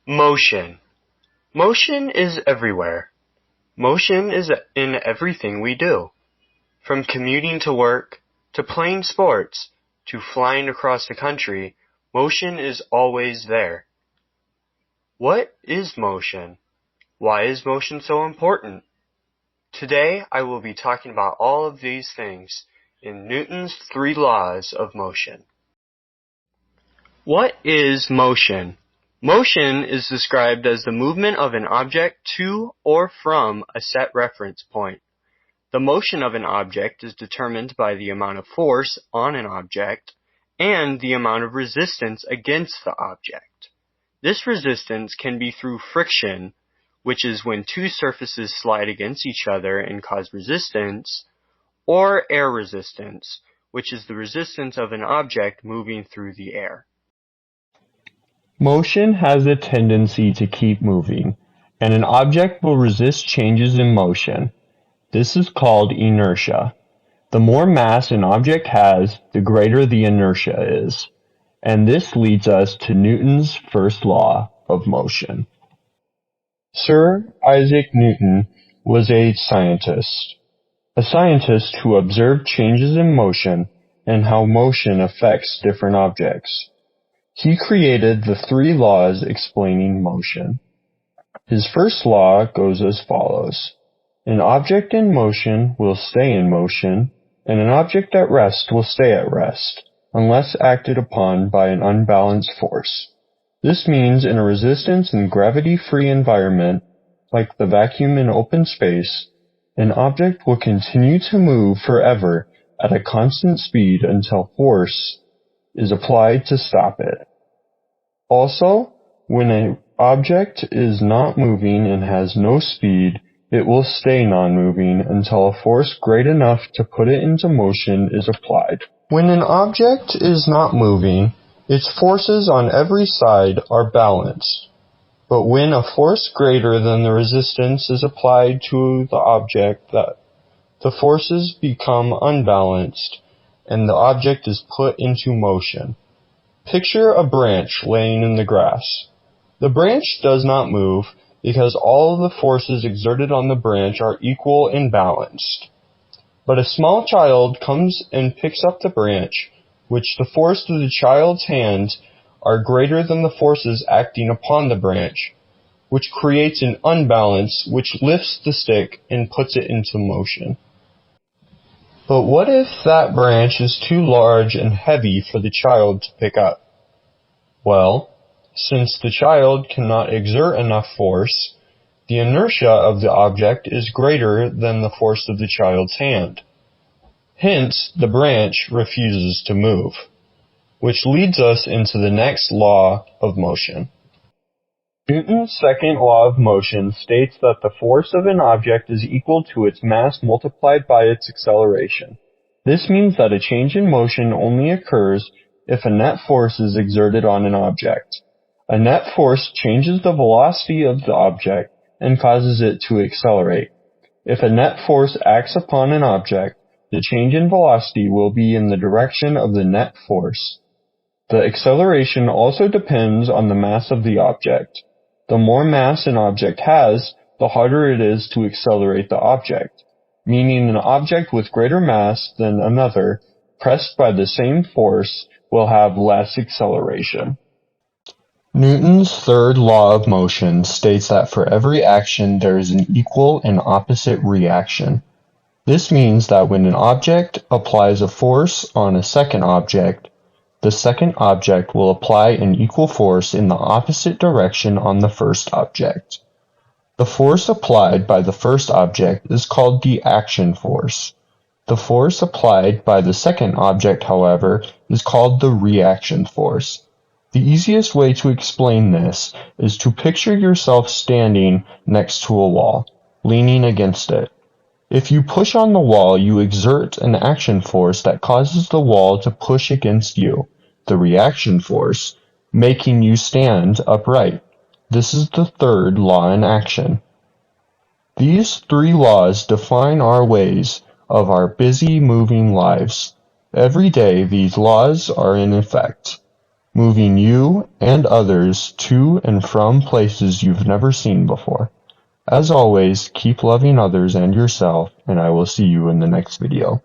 Motion. Motion is everywhere. Motion is in everything we do. From commuting to work, to playing sports, to flying across the country, motion is always there. What is motion? Why is motion so important? Today I will be talking about all of these things in Newton's 3 laws of motion. What is motion? Motion is described as the movement of an object to or from a set reference point. The motion of an object is determined by the amount of force on an object and the amount of resistance against the object. This resistance can be through friction, which is when two surfaces slide against each other and cause resistance, or air resistance, which is the resistance of an object moving through the air. Motion has a tendency to keep moving, and an object will resist changes in motion. This is called inertia. The more mass an object has, the greater the inertia is. And this leads us to Newton's first law of motion. Sir Isaac Newton was a scientist who observed changes in motion and how motion affects different objects. He created the 3 laws explaining motion. His first law goes as follows. An object in motion will stay in motion, and an object at rest will stay at rest, unless acted upon by an unbalanced force. This means in a resistance and gravity-free environment, like the vacuum in open space, an object will continue to move forever at a constant speed until force is applied to stop it. Also, when an object is not moving and has no speed, it will stay non-moving until a force great enough to put it into motion is applied. When an object is not moving, its forces on every side are balanced. But when a force greater than the resistance is applied to the object, the forces become unbalanced and the object is put into motion. Picture a branch laying in the grass. The branch does not move because all of the forces exerted on the branch are equal and balanced. But a small child comes and picks up the branch, which the force of the child's hands are greater than the forces acting upon the branch, which creates an unbalance which lifts the stick and puts it into motion. But what if that branch is too large and heavy for the child to pick up? Well, since the child cannot exert enough force, the inertia of the object is greater than the force of the child's hand. Hence, the branch refuses to move, which leads us into the next law of motion. Newton's second law of motion states that the force of an object is equal to its mass multiplied by its acceleration. This means that a change in motion only occurs if a net force is exerted on an object. A net force changes the velocity of the object and causes it to accelerate. If a net force acts upon an object, the change in velocity will be in the direction of the net force. The acceleration also depends on the mass of the object. The more mass an object has, the harder it is to accelerate the object, meaning an object with greater mass than another, pressed by the same force, will have less acceleration. Newton's third law of motion states that for every action there is an equal and opposite reaction. This means that when an object applies a force on a second object, the second object will apply an equal force in the opposite direction on the first object. The force applied by the first object is called the action force. The force applied by the second object, however, is called the reaction force. The easiest way to explain this is to picture yourself standing next to a wall, leaning against it. If you push on the wall, you exert an action force that causes the wall to push against you, the reaction force, making you stand upright. This is the third law in action. These 3 laws define our ways of our busy, moving lives. Every day, these laws are in effect. moving you and others to and from places you've never seen before. As always, keep loving others and yourself, and I will see you in the next video.